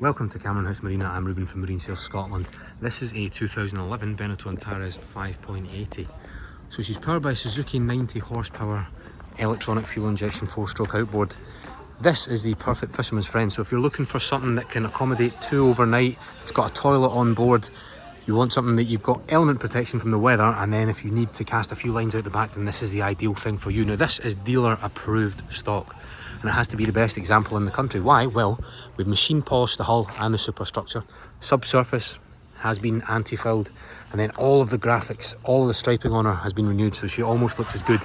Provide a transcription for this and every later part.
Welcome to Cameron House Marina. I'm Ruben from Marine Sales Scotland. This is a 2011 Beneteau Antares 5.80. So she's powered by a Suzuki 90 horsepower electronic fuel injection 4-stroke outboard. This is the perfect fisherman's friend. So if you're looking for something that can accommodate 2 overnight, it's got a toilet on board, you want something that you've got element protection from the weather, and then if you need to cast a few lines out the back, then this is the ideal thing for you. Now this is dealer approved stock, and it has to be the best example in the country. Why? Well, we've machine polished the hull and the superstructure. Subsurface has been anti-filled, and then all of the graphics, all of the striping on her has been renewed, so she almost looks as good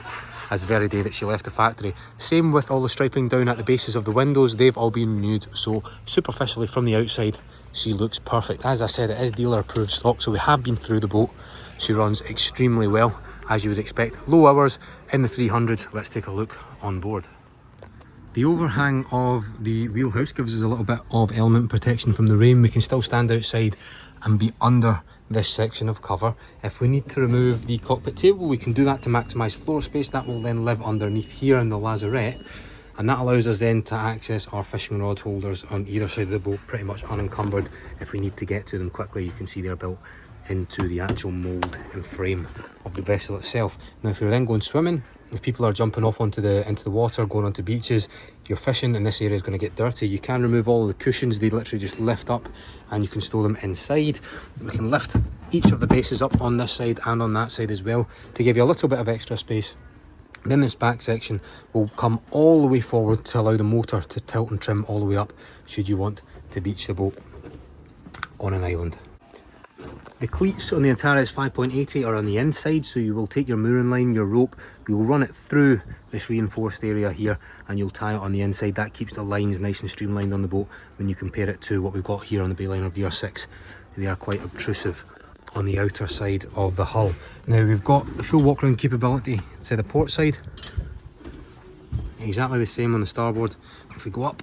as the very day that she left the factory. Same with all the striping down at the bases of the windows, they've all been renewed, so superficially from the outside she looks perfect. As I said, it is dealer approved stock, so we have been through the boat. She runs extremely well, as you would expect. Low hours in the 300s. Let's take a look on board. The overhang of the wheelhouse gives us a little bit of element protection from the rain. We can still stand outside and be under this section of cover. If we need to remove the cockpit table, we can do that to maximise floor space. That will then live underneath here in the lazarette, and that allows us then to access our fishing rod holders on either side of the boat pretty much unencumbered. If we need to get to them quickly, you can see they're built into the actual mould and frame of the vessel itself. Now if you're then going swimming, if people are jumping off into the water, going onto beaches, you're fishing and this area is going to get dirty, you can remove all of the cushions. They literally just lift up and you can store them inside. We can lift each of the bases up on this side and on that side as well to give you a little bit of extra space. Then this back section will come all the way forward to allow the motor to tilt and trim all the way up should you want to beach the boat on an island. The cleats on the Antares 5.80 are on the inside, so you will take your mooring line, your rope, you'll run it through this reinforced area here and you'll tie it on the inside. That keeps the lines nice and streamlined on the boat when you compare it to what we've got here on the Bayliner VR6. They are quite obtrusive on the outer side of the hull. Now we've got the full walk round capability to the port side, exactly the same on the starboard. If we go up,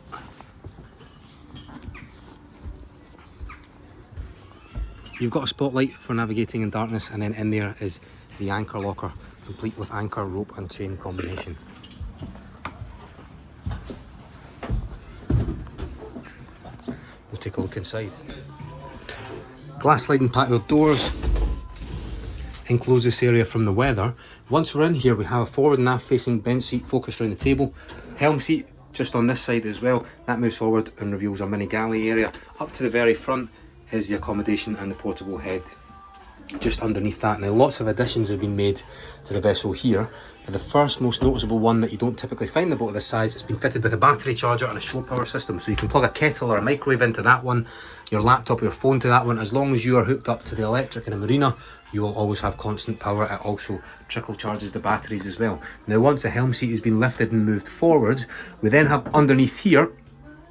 you've got a spotlight for navigating in darkness, and then in there is the anchor locker, complete with anchor, rope and chain combination. We'll take a look inside. Glass sliding patio doors enclose this area from the weather. Once we're in here, we have a forward and aft facing bench seat focused around the table. Helm seat just on this side as well. That moves forward and reveals our mini galley area. Up to the very front is the accommodation and the portable head just underneath that. Now lots of additions have been made to the vessel here. The first most noticeable one that you don't typically find in a boat of this size, it's been fitted with a battery charger and a shore power system, so you can plug a kettle or a microwave into that one, your laptop or your phone to that one. As long as you are hooked up to the electric in a marina, you will always have constant power. It also trickle charges the batteries as well. Now once the helm seat has been lifted and moved forwards, we then have underneath here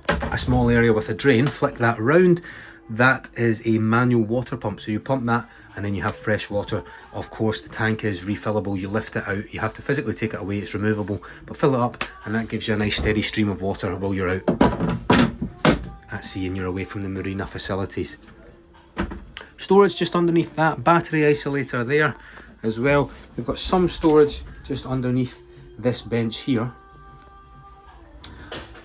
a small area with a drain. Flick that round, that is a manual water pump, so you pump that and then you have fresh water. Of course the tank is refillable, you lift it out, you have to physically take it away, it's removable, but fill it up and that gives you a nice steady stream of water while you're out at sea and you're away from the marina facilities. Storage just underneath that, battery isolator there as well. We've got some storage just underneath this bench here,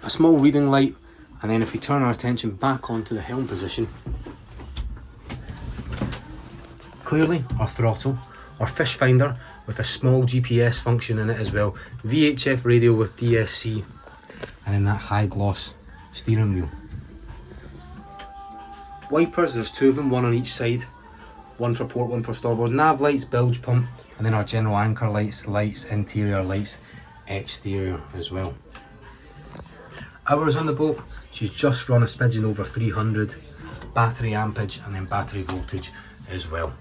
a small reading light, and then if we turn our attention back onto the helm position, clearly our throttle, our fish finder with a small GPS function in it as well, VHF radio with DSC, and then that high gloss steering wheel. Wipers, there's 2 of them, one on each side, one for port, one for starboard. Nav lights, bilge pump, and then our general anchor lights, interior lights, exterior as well. Hours on the boat, she's just run a smidgen over 300, battery ampage and then battery voltage as well.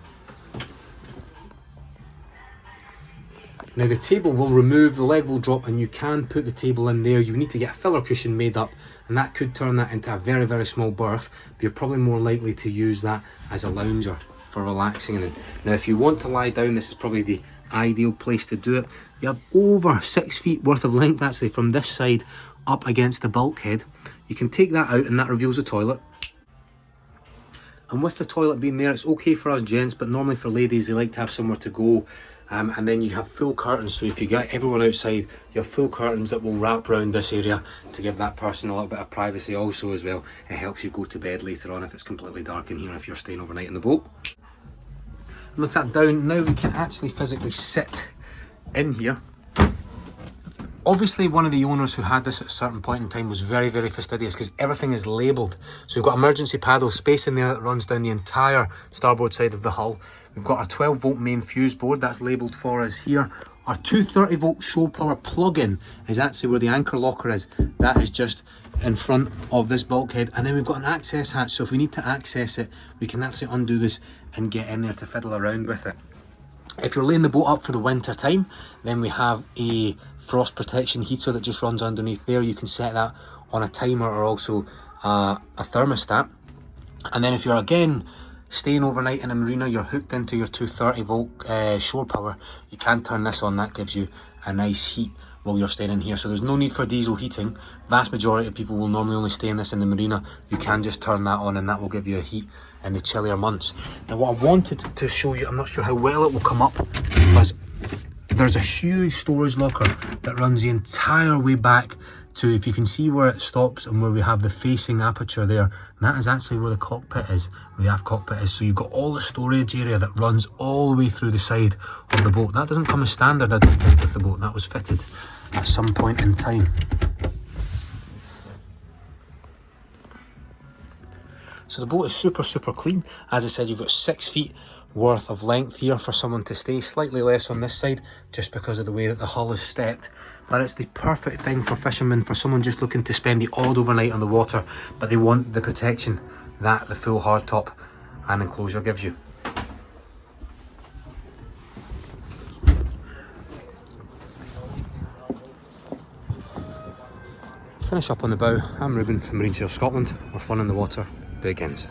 Now the table will remove, the leg will drop, and you can put the table in there. You need to get a filler cushion made up, and that could turn that into a very, very small berth, but you're probably more likely to use that as a lounger for relaxing in. Now if you want to lie down, this is probably the ideal place to do it. You have over 6 feet worth of length actually from this side up against the bulkhead. You can take that out and that reveals the toilet. And with the toilet being there, it's okay for us gents, but normally for ladies, they like to have somewhere to go And then you have full curtains, so if you get everyone outside, you have full curtains that will wrap around this area to give that person a little bit of privacy also as well. It helps you go to bed later on if it's completely dark in here, if you're staying overnight in the boat. And with that down, now we can actually physically sit in here. Obviously, one of the owners who had this at a certain point in time was very, very fastidious because everything is labelled. So we've got emergency paddle space in there that runs down the entire starboard side of the hull. We've got our 12 volt main fuse board that's labelled for us here. Our 230 volt shore power plug-in is actually where the anchor locker is. That is just in front of this bulkhead. And then we've got an access hatch, so if we need to access it, we can actually undo this and get in there to fiddle around with it. If you're laying the boat up for the winter time, then we have a frost protection heater that just runs underneath there. You can set that on a timer or also a thermostat. And then if you're again staying overnight in a marina, you're hooked into your 230 volt shore power, you can turn this on. That gives you a nice heat while you're staying in here. So there's no need for diesel heating. Vast majority of people will normally only stay in this in the marina. You can just turn that on and that will give you a heat in the chillier months. Now what I wanted to show you, I'm not sure how well it will come up, because there's a huge storage locker that runs the entire way back to, if you can see where it stops and where we have the facing aperture there, and that is actually where the cockpit is, where the aft cockpit is. So you've got all the storage area that runs all the way through the side of the boat. That doesn't come as standard, I don't think, with the boat. That was fitted at some point in time. So the boat is super, super clean. As I said, you've got 6 feet worth of length here for someone to stay, slightly less on this side just because of the way that the hull is stepped, but it's the perfect thing for fishermen, for someone just looking to spend the odd overnight on the water but they want the protection that the full hardtop and enclosure gives you. Finish up on the bow. I'm Ruben from Marine Sail Scotland, where fun in the water begins.